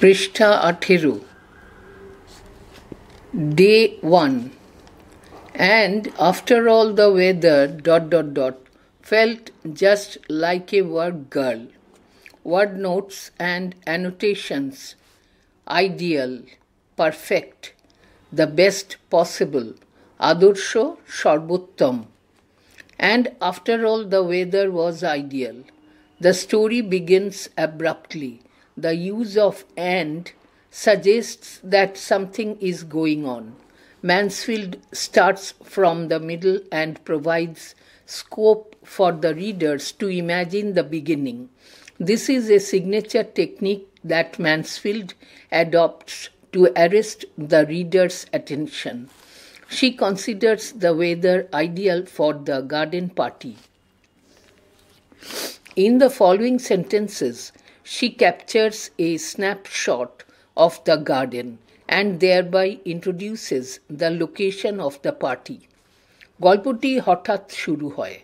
পৃষ্ঠা 18 Day 1 And after all the weather ... felt just like a word girl. Word notes and annotations. Ideal, perfect, the best possible, adorsho, sorbottom. And after all the weather was ideal. The story begins abruptly. The use of and suggests that something is going on. Mansfield starts from the middle and provides scope for the readers to imagine the beginning. This is a signature technique that Mansfield adopts to arrest the reader's attention. She considers the weather ideal for the garden party. In the following sentences, she captures a snapshot of the garden and thereby introduces the location of the party. গল্পটি হঠাৎ শুরু হয়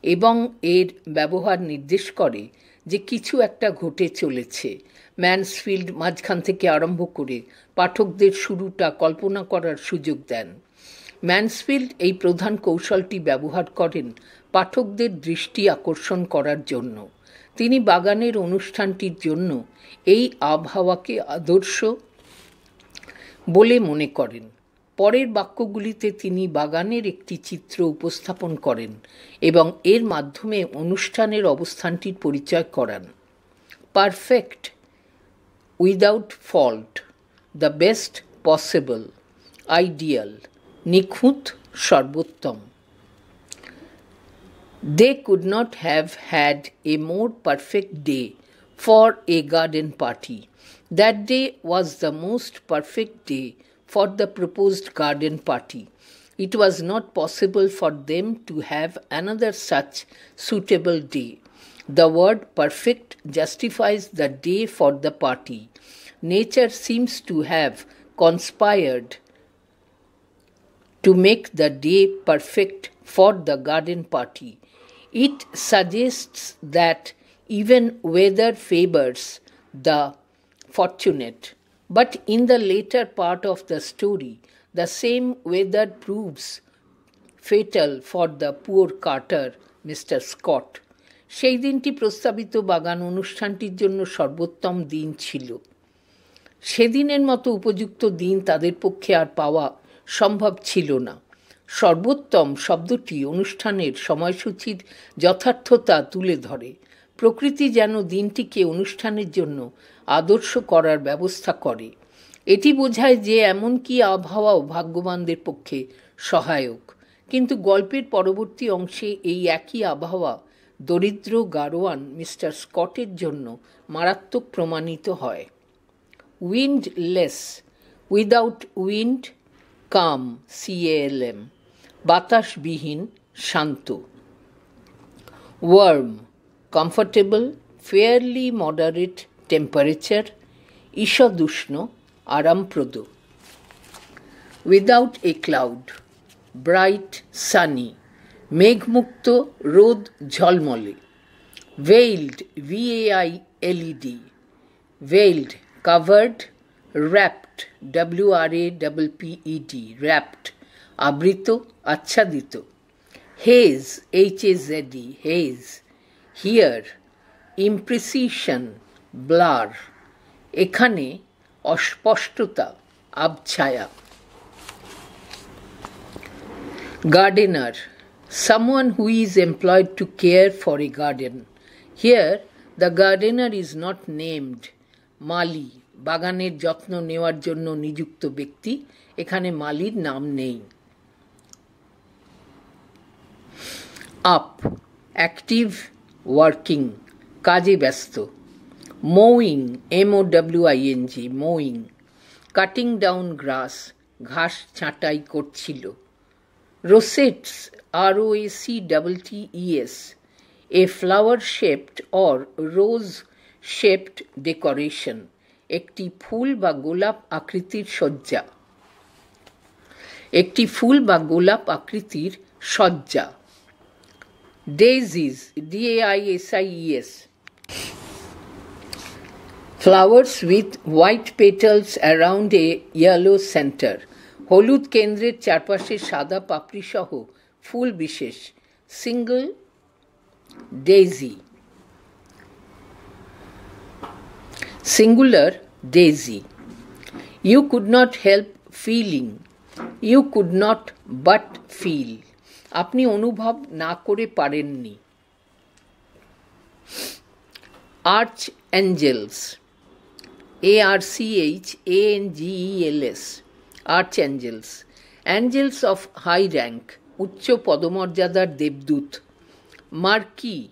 এবং এর ব্যবহার নির্দেশ করে যে কিছু একটা ঘটে চলেছে। ম্যানসফিল্ড মাঝখান থেকে আরম্ভ করে পাঠকদের শুরুটা কল্পনা করার সুযোগ দেন। ম্যানসফিল্ড এই প্রধান কৌশলটি ব্যবহার করেন পাঠকদের দৃষ্টি আকর্ষণ করার জন্য। তিনি বাগানের অনুষ্ঠানটির জন্য এই আবহাওয়াকে আদর্শ বলে মনে করেন। পরের বাক্যগুলিতে তিনি বাগানের একটি চিত্র উপস্থাপন করেন এবং এর মাধ্যমে অনুষ্ঠানের অবস্থানটির পরিচয় করান। Perfect, without fault, the best possible, ideal, নিখুঁত, সর্বোত্তম। They could not have had a more perfect day for a garden party. That day was the most perfect day for the proposed garden party. It was not possible for them to have another such suitable day. The word perfect justifies the day for the party. Nature seems to have conspired to make the day perfect for the garden party. It suggests that even weather favors the fortunate. But in the later part of the story, the same weather proves fatal for the poor carter, Mr. Scott. সেই দিনটি প্রস্তাবিত বাগান অনুষ্ঠানটির জন্য সর্বোত্তম দিন ছিল। সেদিনের মতো উপযুক্ত দিন তাদের পক্ষে আর পাওয়া সম্ভব ছিল না। সর্বোত্তম শব্দটি অনুষ্ঠানের সময়সূচির যথার্থতা তুলে ধরে। প্রকৃতি যেন দিনটিকে অনুষ্ঠানের জন্য আদর্শ করার ব্যবস্থা করে। এটি বোঝায় যে এমনকি আবহাওয়াও ভাগ্যবানদের পক্ষে সহায়ক। কিন্তু গল্পের পরবর্তী অংশে এই একই আবহাওয়া দরিদ্র গারোয়ান মিস্টার স্কটের জন্য মারাত্মক প্রমাণিত হয়। Windless, without wind, calm, CALM, বাতাসবিহীন, শান্ত। Warm, comfortable, fairly moderate temperature, ঈষদুষ্ণ, আরামপ্রদ। Without a cloud, bright, sunny, মেঘমুক্ত, রোদ ঝলমলে। Veiled, VAILED, veiled, covered, wrapped, WRAPPED, wrapped, আবৃত, আচ্ছাদিত। Haze, HAZE, haze. Here, imprecision, blur, এখানে, অস্পষ্টতা, আবছায়া। Gardener, someone who is employed to care for a garden. Here, the gardener is not named. মালি, বাগানের যত্ন নেওয়ার জন্য নিযুক্ত ব্যক্তি, এখানে মালির নাম নেই। আপ, অ্যাক্টিভ, ওয়ার্কিং, কাজে ব্যস্ত। মোয়িং, MOWING, মোয়িং, কাটিং ডাউন গ্রাস, ঘাস ছাঁটাই করছিল। রোসেটস, ROACTTES, a flower shaped or rose shaped decoration, একটি ফুল বা গোলাপ আকৃতির সজ্জা। একটি ফুল বা গোলাপ আকৃতির সজ্জা। ডেইজিস, DAISIES, flowers with white petals around a yellow center. হলুদ কেন্দ্রের চারপাশে সাদা পাপড়ি সহ ফুল বিশেষ, single daisy, singular daisy. You could not help feeling. You could not but feel. আপনি অনুভব না করে পারেননি। Archangels. ARCHANGELS. Archangels. Angels of high rank. উচ্চ পদমর্যাদার দেবদূত। Marquee.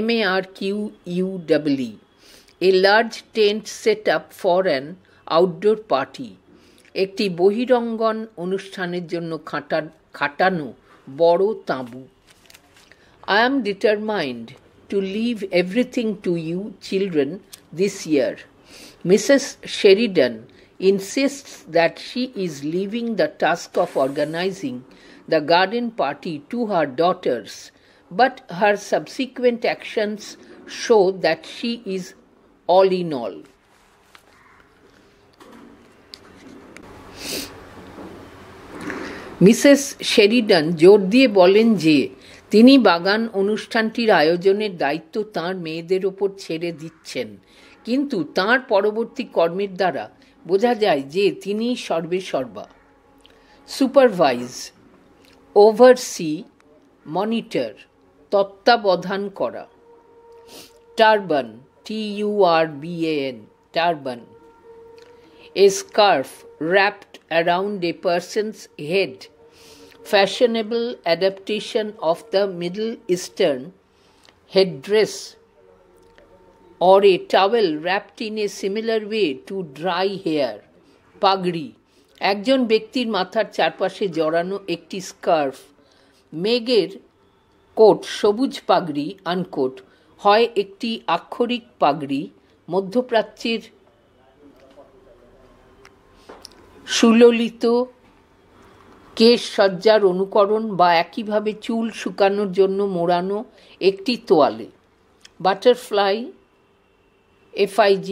MARQUE. A large tent set up for an outdoor party. একটি বহিরঙ্গন অনুষ্ঠানের জন্য খাটানো বড় তাঁবু। I am determined to leave everything to you children this year. Mrs. Sheridan insists that she is leaving the task of organizing the garden party to her daughters, but her subsequent actions show that she is all in all. Mrs Sheridan জোর দিয়ে বলেন যে তিনি বাগান অনুষ্ঠানটির আয়োজনের দায়িত্ব তাঁর মেয়েদের ওপর ছেড়ে দিচ্ছেন, কিন্তু তাঁর পরবর্তী কর্মের দ্বারা বোঝা যায় যে তিনি সর্বেসর্বা। সুপারভাইজ, ওভারসি, মনিটর, তত্ত্বাবধান করা। Turban, TURBAN, turban. A scarf wrapped around a person's head, fashionable adaptation of the Middle Eastern headdress, or a towel wrapped in a similar way to dry hair. Pagri, একজন ব্যক্তির মাথার চারপাশে জড়ানো একটি scarf. মেঘের coat, সবুজ পাগড়ি, unquote, হয় একটি আক্ষরিক পাগড়ি, মধ্যপ্রাচ্যের সুললিত কেশ সজ্জার অনুকরণ, বা একইভাবে চুল শুকানোর জন্য মোড়ানো একটি তোয়ালে। Butterfly, FIG.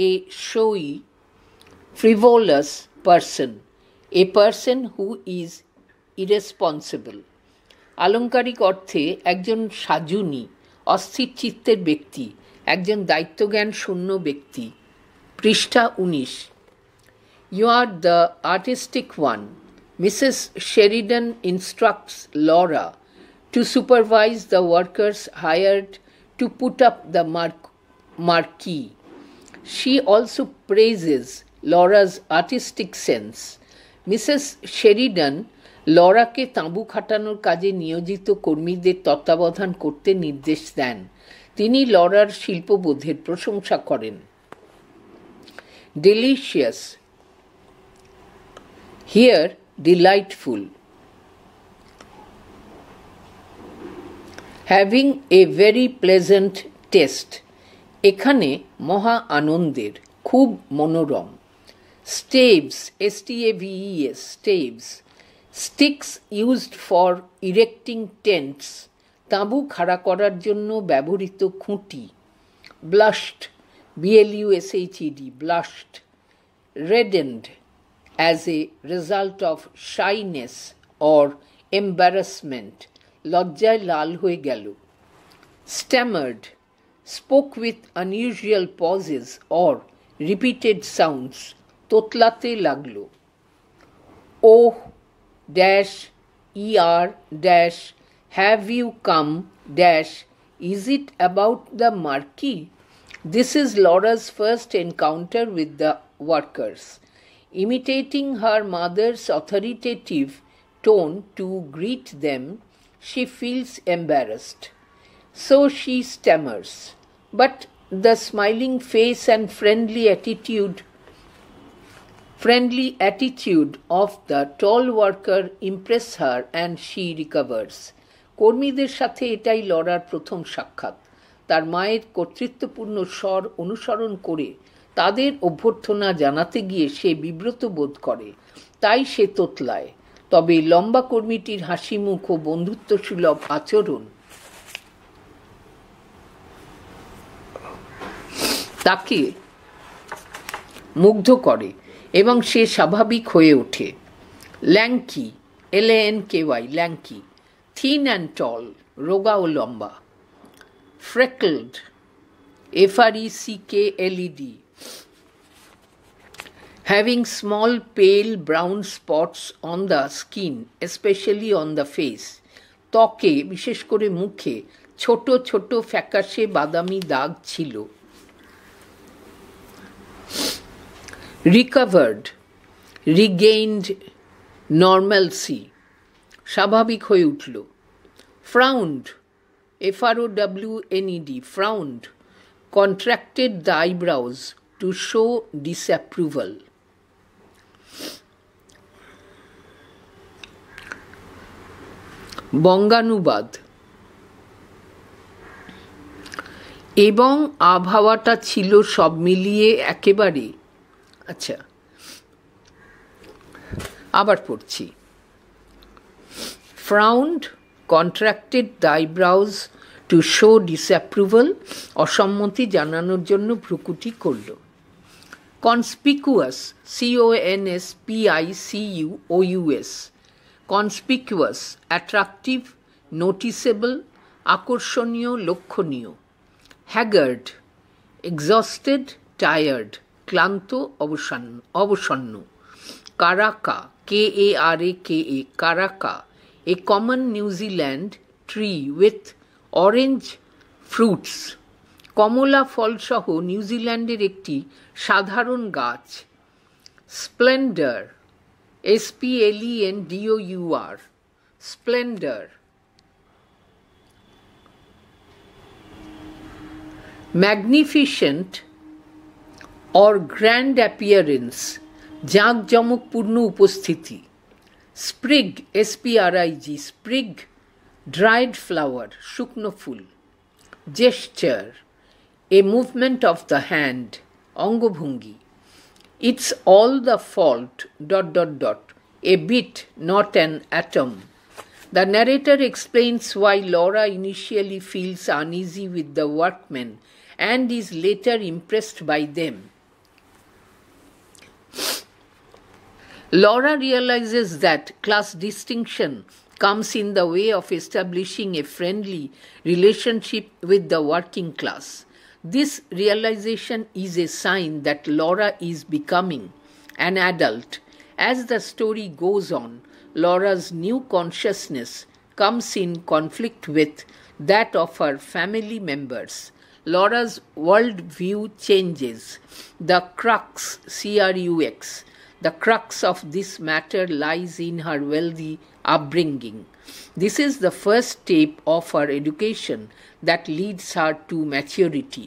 A showy, frivolous person, a person who is irresponsible. আলংকারিক অর্থে একজন সাজুনি, অস্থির চিত্তের ব্যক্তি, একজন দায়িত্বজ্ঞান শূন্য ব্যক্তি। পৃষ্ঠা 19। You are the artistic one. Mrs. Sheridan instructs Laura to supervise the workers hired to put up the marquee. She also praises Laura's artistic sense. Mrs. Sheridan লরাকে তাঁবু খাটানোর কাজে নিয়োজিত কর্মীদের তত্ত্বাবধান করতে নির্দেশ দেন। তিনি লরার শিল্পবোধের প্রশংসা করেন। Delicious, here delightful. Having a very pleasant test, এখানে মহা আনন্দের, খুব মনোরম। স্টেভস, STAVES, স্টেভস, sticks used for erecting tents, তাঁবু খাড়া করার জন্য ব্যবহৃত খুঁটি। blushed, BLUSHED, blushed, reddened as a result of shyness or embarrassment, লজ্জায় লাল হয়ে গেল। stammered, spoke with unusual pauses or repeated sounds, তোতলাতে লাগলো। oh dash ER dash have you come dash is it about the marquee? This is Laura's first encounter with the workers. Imitating her mother's authoritative tone to greet them, she feels embarrassed. So she stammers, but the smiling face and friendly attitude of the tall worker impress her and she recovers. কর্মীদের সাথে এটাই Lawler প্রথম সাক্ষাৎ। তার মায়ের কর্তৃত্বপূর্ণ স্বর অনুসরণ করে তাদের অভ্যর্থনা জানাতে গিয়ে সে বিব্রত বোধ করে, তাই সে তোতলায়। তবে লম্বা কর্মীটির হাসিমুখ ও বন্ধুত্বসুলভ আচরণ তাকে মুগ্ধ করে এবং সে স্বাভাবিক হয়ে ওঠে। ল্যাঙ্কি, LANKY, ল্যাঙ্কি, থিন অ্যান্ড টল, রোগা ও লম্বা। ফ্রেকলড, FRECKLED, having small pale brown spots on the skin, especially on the face, ত্বকে বিশেষ করে মুখে ছোট ছোট ফ্যাকাশে বাদামি দাগ ছিল। রিকভার্ড, রিগেইনড নর্মালসি, স্বাভাবিক হয়ে উঠল। ফ্রাউন্ড, FROWNED, ফ্রাউন্ড, contracted the eyebrows to show disapproval. বঙ্গানুবাদ। এবং আবহাওয়াটা ছিল সব মিলিয়ে একেবারে, আচ্ছা আবার পড়ছি। Frowned, contracted the eyebrows to show disapproval, অসম্মতি জানানোর জন্য ভ্রুকুটি করল। Conspicuous, CONSPICUOUS, conspicuous, attractive, noticeable, আকর্ষণীয়, লক্ষণীয়। হ্যাগার্ড, এক্সস্টেড, টায়ার্ড, ক্লান্ত, অবসন্ন। Karaka, KARAKA, karaka, a common New Zealand tree with orange fruits, কমলা ফলসহ নিউজিল্যান্ডের একটি সাধারণ গাছ। Splendour, SPLENDOUR, splendour. Magnificent or grand appearance, জাঁকজমকপূর্ণ উপস্থিতি। Sprig, SPRIG, sprig, dried flower, শুকনো ফুল। Gesture, a movement of the hand, অঙ্গভঙ্গি। It's all the fault ... a bit, not an atom. The narrator explains why Laura initially feels uneasy with the workmen and is later impressed by them. Laura realizes that class distinction comes in the way of establishing a friendly relationship with the working class. This realization is a sign that Laura is becoming an adult. As the story goes on, Laura's new consciousness comes in conflict with that of her family members. Laura's worldview changes. The crux, CRUX, the crux of this matter lies in her wealthy upbringing. This is the first step of her education that leads her to maturity.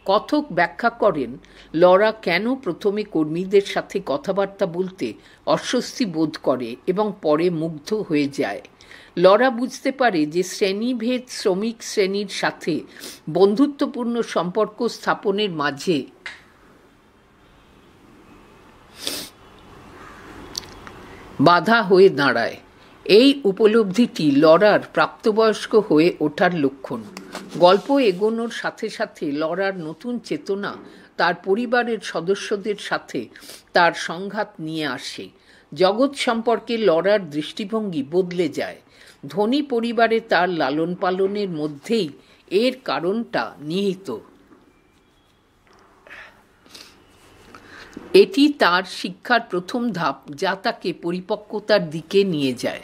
কথক ব্যাখ্যা করেন Laura কেন প্রথমে কর্মীদের সাথে কথাবার্তা বলতে অস্বস্তি বোধ করে এবং পরে মুগ্ধ হয়ে যায়। লরা বুঝতে পারে যে শ্রেণীভেদ শ্রমিক শ্রেণীর সাথে বন্ধুত্বপূর্ণ সম্পর্ক স্থাপনের মাঝে বাধা হয়ে দাঁড়ায়। এই উপলব্ধিটি লরার প্রাপ্তবয়স্ক হয়ে ওঠার লক্ষণ। গল্প এগোনোর সাথে সাথে লরার নতুন চেতনা তার পরিবারের সদস্যদের সাথে তার সংঘাত নিয়ে আসে। জগৎ সম্পর্কে লরার দৃষ্টিভঙ্গি বদলে যায়। ধনী পরিবারে তার লালন পালনের মধ্যেই এর কারণটা নিহিত। এটি তার শিক্ষার প্রথম ধাপ, যা তাকে পরিপক্কতার দিকে নিয়ে যায়।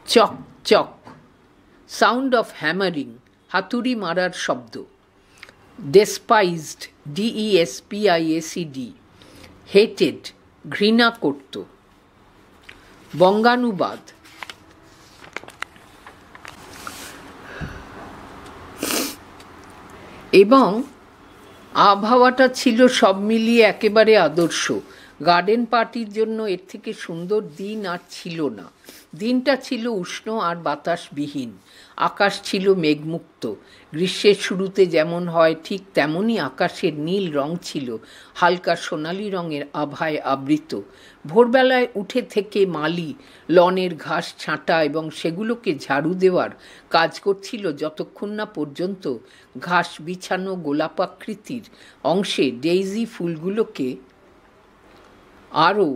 চক চক, সাউন্ড অফ হ্যামারিং, হাতুড়ি মারার শব্দ। ডেসপাইজড, DESPIACD, হেটেড, ঘৃণা করত। বঙ্গানুবাদ। এবং আবহাওয়াটা ছিল সব মিলিয়ে একেবারে আদর্শ। গার্ডেন পার্টির জন্য এর থেকে সুন্দর দিন আর ছিল না। দিনটা ছিল উষ্ণ আর বাতাসবিহীন। আকাশ ছিল মেঘমুক্ত। গ্রীষ্মের শুরুতে যেমন হয় ঠিক তেমনই আকাশের নীল রং ছিল হালকা সোনালি রঙের আভায় আবৃত। ভোরবেলায় উঠে থেকে মালি লনের ঘাস ছাঁটা এবং সেগুলোকে ঝাড়ু দেওয়ার কাজ করছিল যতক্ষণ না পর্যন্ত ঘাস বিছানো গোলাপাকৃতির অংশে ডেইজি ফুলগুলোকে আরও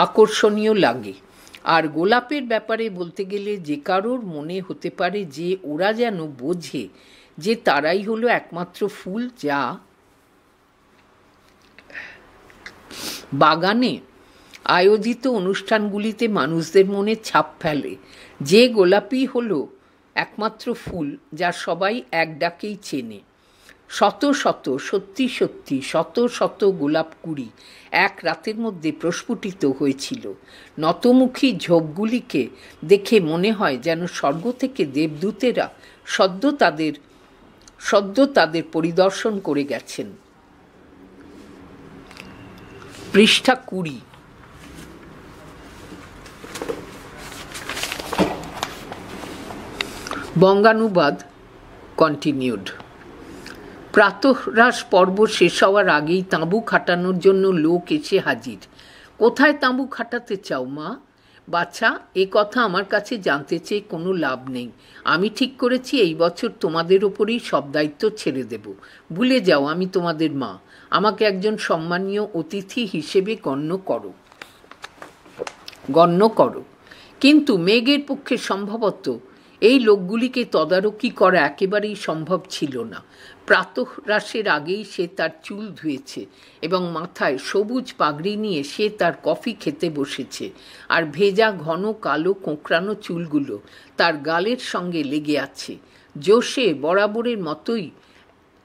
আকর্ষণীয় লাগে। আর গোলাপের ব্যাপারে বলতে গেলে যে কারোর মনে হতে পারে যে ওরা যেন বোঝে যে তারাই হলো একমাত্র ফুল যা বাগানে আয়োজিত অনুষ্ঠানগুলিতে মানুষদের মনে ছাপ ফেলে। যে গোলাপই হলো একমাত্র ফুল যা সবাই এক ডাকেই চেনে। শত শত, সত্যি সত্যি শত শত গোলাপ কুড়ি এক রাতের মধ্যে প্রস্ফুটিত হয়েছিল। নতমুখী ঝোপগুলিকে দেখে মনে হয় যেন স্বর্গ থেকে দেবদূতেরা সদ্য তাদের পরিদর্শন করে গেছেন। পৃষ্ঠা 20। বঙ্গানুবাদ কন্টিনিউড। প্রাতরাশ পর্ব শেষ হওয়ার আগেই তাঁবু খাটানোর জন্য লোক এসে হাজির। কোথায় তাঁবু খাটাতে চাও মা? বাছা, এ কথা আমার কাছে জানতে চেয়ে কোনো লাভ নেই। আমি ঠিক করেছি এই বছর তোমাদের ওপরেই সব দায়িত্ব ছেড়ে দেব। ভুলে যাও আমি তোমাদের মা। আমাকে একজন সম্মানীয় অতিথি হিসেবে গণ্য করো। কিন্তু মেঘের পক্ষে সম্ভবত এই লোকগুলিকে তদারকি করা একেবারেই সম্ভব ছিল না। প্রাতরাশের আগেই সে তার চুল ধুয়েছে এবং মাথায় সবুজ পাগড়ি নিয়ে সে তার কফি খেতে বসেছে। আর ভেজা ঘন কালো কোঁকড়ানো চুলগুলো তার গালের সঙ্গে লেগে আছে। জোশে বরাবরের মতোই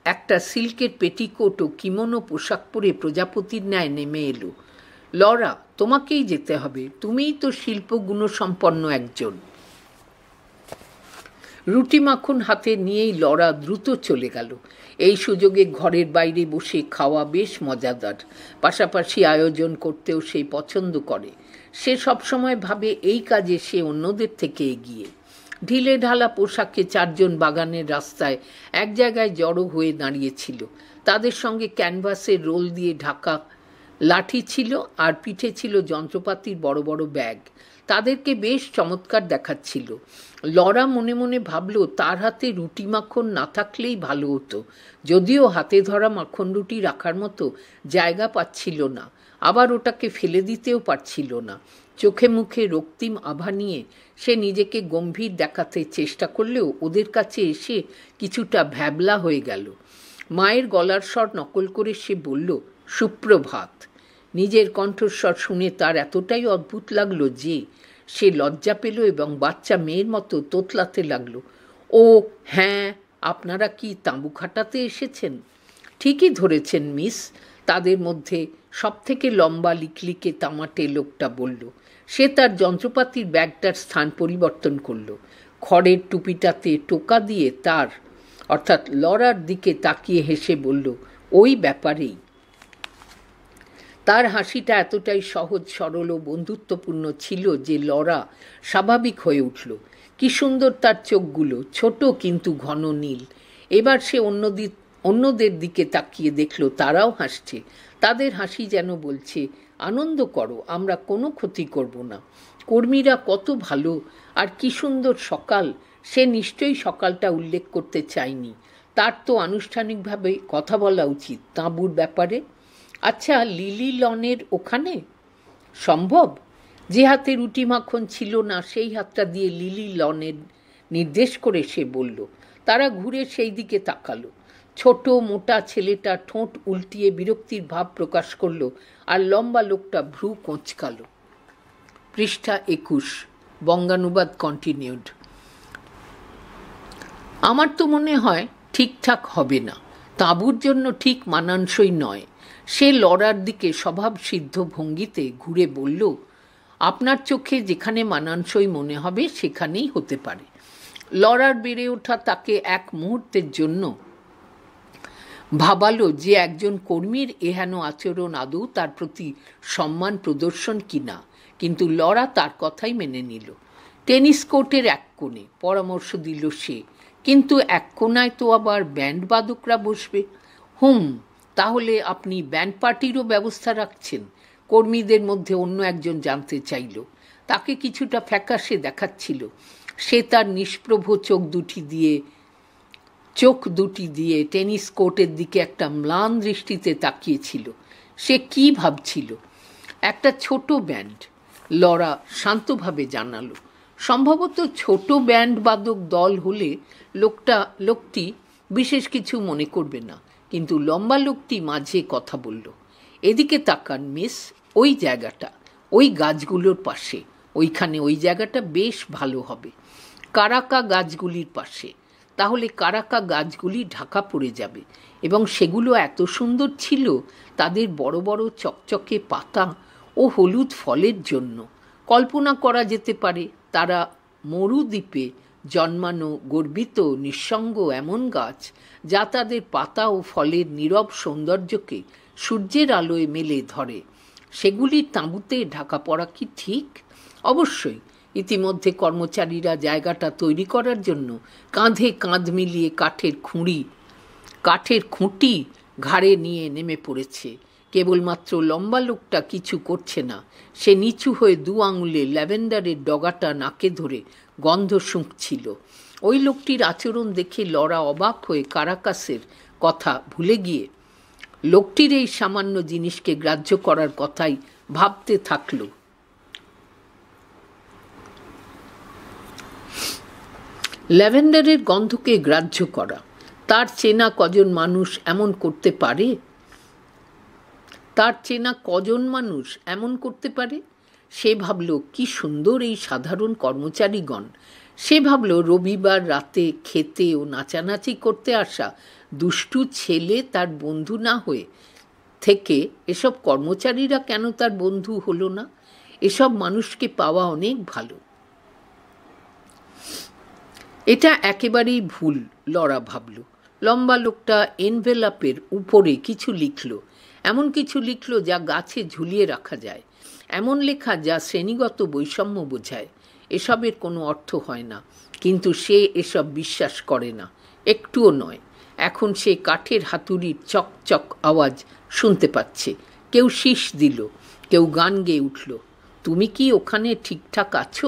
একটা সিল্কের পেটিকোট ও কিমোনো পোশাক পরে প্রজাপতির ন্যায় নেমে এলো। লরা, তোমাকেই যেতে হবে, তুমিই তো শিল্প গুণসম্পন্ন একজন। রুটি মাখন হাতে নিয়েই লরা দ্রুত চলে গেল। এই সুযোগে ঘরের বাইরে বসে খাওয়া বেশ মজাদার। পাশাপাশি আয়োজন করতেও সে পছন্দ করে। সে সবসময় ভাবে এই কাজে সে অন্যদের থেকে এগিয়ে। ঢিলে ঢালা পোশাকে চারজন বাগানের রাস্তায় এক জায়গায় জড়ো হয়ে দাঁড়িয়েছিল। তাদের সঙ্গে ক্যানভাসের রোল দিয়ে ঢাকা লাঠি ছিল আর পিঠে ছিল যন্ত্রপাতির বড় বড় ব্যাগ। তাদেরকে বেশ চমৎকার দেখাচ্ছিল। লরা মনে মনে ভাবল তার হাতে রুটি মাখন না থাকলেই ভালো হতো, যদিও হাতে ধরা মাখন রুটি রাখার মতো জায়গা পাচ্ছিল না, আবার ওটাকে ফেলে দিতেও পারছিল না। চোখে মুখে রক্তিম আভা নিয়ে সে নিজেকে গম্ভীর দেখাতে চেষ্টা করলেও ওদের কাছে এসে কিছুটা ভ্যাবলা হয়ে গেল। মায়ের গলার স্বর নকল করে সে বলল, সুপ্রভাত। নিজের কণ্ঠস্বর শুনে তার এতটাই অদ্ভুত লাগলো যে সে লজ্জা পেল এবং বাচ্চা মেয়ের মতো তোতলাতে লাগলো। ও হ্যাঁ, আপনারা কি তাঁবু খাটাতে এসেছেন? ঠিকই ধরেছেন মিস, তাদের মধ্যে সবথেকে লম্বা লিকলিকে তামাটে লোকটা বলল। সে তার যন্ত্রপাতির ব্যাগটার স্থান পরিবর্তন করল। খড়ের টুপিটাতে টোকা দিয়ে তার অর্থাৎ লরার দিকে তাকিয়ে হেসে বলল, ওই ব্যাপারেই। তার হাসিটা এতটাই সহজ সরল ও বন্ধুত্বপূর্ণ ছিল যে লরা স্বাভাবিক হয়ে উঠল। কি সুন্দর তার চোখগুলো, ছোট কিন্তু ঘন নীল। এবার সে অন্যদের দিকে তাকিয়ে দেখল তারাও হাসছে। তাদের হাসি যেন বলছে, আনন্দ করো, আমরা কোনো ক্ষতি করব না। কর্মীরা কত ভালো আর কি সুন্দর সকাল। সে নিশ্চয়ই সকালটা উল্লেখ করতে চায়নি। তার তো আনুষ্ঠানিকভাবে কথা বলা উচিত তাঁবুর ব্যাপারে। আচ্ছা, লিলি লনের ওখানে সম্ভব? যে হাতে রুটি মাখন ছিল না সেই হাতটা দিয়ে লিলি লনের নির্দেশ করে সে বলল। তারা ঘুরে সেই দিকে তাকালো। ছোট মোটা ছেলেটা ঠোঁট উল্টিয়ে বিরক্তির ভাব প্রকাশ করলো আর লম্বা লোকটা ভ্রু কোঁচকাল। পৃষ্ঠা 21। বঙ্গানুবাদ কন্টিনিউড। আমার তো মনে হয় ঠিকঠাক হবে না, তাঁবুর জন্য ঠিক মানানসই নয়। সে লরার দিকে স্বভাবসিদ্ধ ভঙ্গিতে ঘুরে বলল, আপনার চোখে যেখানে মানানসই মনে হবে সেখানেই হতে পারে। লরার বেড়ে ওঠা তাকে এক মুহূর্তের জন্য ভাবালো যে একজন কর্মীর এহেন আচরণ আদৌ তার প্রতি সম্মান প্রদর্শন কিনা, কিন্তু লরা তার কথাই মেনে নিল। টেনিস কোর্টের এক কোণে, পরামর্শ দিল সে, কিন্তু এক কোণায় তো আবার ব্যান্ড বাদকরা বসবে। তাহলে আপনি ব্যান্ড পার্টিরও ব্যবস্থা রাখছেন? কর্মীদের মধ্যে অন্য একজন জানতে চাইল। তাকে কিছুটা ফ্যাকাশে দেখাচ্ছিল। সে তার নিষ্প্রভ চোখ দুটি দিয়ে টেনিস কোর্টের দিকে একটা ম্লান দৃষ্টিতে তাকিয়েছিল। সে কি ভাবছিল? একটা ছোট ব্যান্ড, লরা শান্তভাবে জানালো। সম্ভবত ছোট ব্যান্ড বাদক দল হলে লোকটি বিশেষ কিছু মনে করবে না, কিন্তু লম্বা লোকটি মাঝে কথা বলল। এদিকে তাকান মিস, ওই জায়গাটা, ওই গাছগুলোর পাশে, ওইখানে, ওই জায়গাটা বেশ ভালো হবে। কারাকা গাছগুলির পাশে। তাহলে কারাকা গাছগুলি ঢাকা পড়ে যাবে, এবং সেগুলো এত সুন্দর ছিল তাদের বড় বড় চকচকে পাতা ও হলুদ ফলের জন্য। কল্পনা করা যেতে পারে তারা মরুদ্বীপে জন্মানো গর্বিত নিঃসঙ্গ এমন গাছ, যা তাদের পাতা ও ফলের নীরব সৌন্দর্যকে সূর্যের আলোয় মেলে ধরে। সেগুলির তাঁবুতে ঢাকা পড়া কি ঠিক? অবশ্যই। ইতিমধ্যে কর্মচারীরা জায়গাটা তৈরি করার জন্য কাঁধে কাঁধ মিলিয়ে কাঠের খুঁটি ঘাড়ে নিয়ে নেমে পড়েছে। কেবলমাত্র লম্বা লোকটা কিছু করছে না। সে নিচু হয়ে 2 আঙুলে ল্যাভেন্ডারের ডগাটা নাকে ধরে গন্ধ শুঁকছিল। ওই লোকটির আচরণ দেখে লরা অবাক হয়ে কারাকাসের কথা ভুলে গিয়ে লোকটির এই সামান্য জিনিসকে গ্রাহ্য করার কথাই ভাবতে থাকল। ল্যাভেন্ডারের গন্ধকে গ্রাহ্য করা, তার চেনা কজন মানুষ এমন করতে পারে? সে ভাবল কি সুন্দর এই সাধারণ কর্মচারীগণ। সে ভাবল রবিবার রাতে খেতে ও নাচানাচি করতে আসা দুষ্টু ছেলে তার বন্ধু না হয়ে থেকে এসব কর্মচারীরা কেন তার বন্ধু হলো না? এসব মানুষকে পাওয়া অনেক ভালো। এটা একেবারেই ভুল, লরা ভাবল। লম্বা লোকটা এনভেলাপের উপরে কিছু লিখল, এমন কিছু লিখল যা গাছে ঝুলিয়ে রাখা যায়, এমন লেখা যা শ্রেণীগত বৈষম্য বোঝায়। এসবের কোনো অর্থ হয় না, কিন্তু সে এসব বিশ্বাস করে না, একটুও নয়। এখন সে কাঠের হাতুড়ির চকচক আওয়াজ শুনতে পাচ্ছে। কেউ শীষ দিল, কেউ গান গেয়ে উঠল। তুমি কি ওখানে ঠিকঠাক আছো?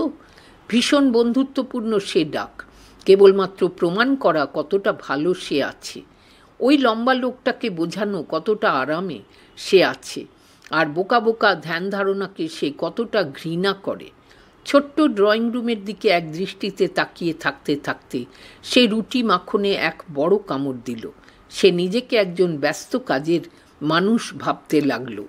ভীষণ বন্ধুত্বপূর্ণ সে ডাক, কেবলমাত্র প্রমাণ করা কতটা ভালো সে আছে, ওই লম্বা লোকটাকে বোঝানো কতটা আরামে সে আছে, আর বোকা বোকা ধ্যান ধারণাকে সে কতটা ঘৃণা করে। ছোট্ট ড্রয়িং রুমের দিকে এক দৃষ্টিতে তাকিয়ে থাকতে থাকতে সে রুটি মাখনে এক বড় কামড় দিল। সে নিজেকে একজন ব্যস্ত কাজের মানুষ ভাবতে লাগলো।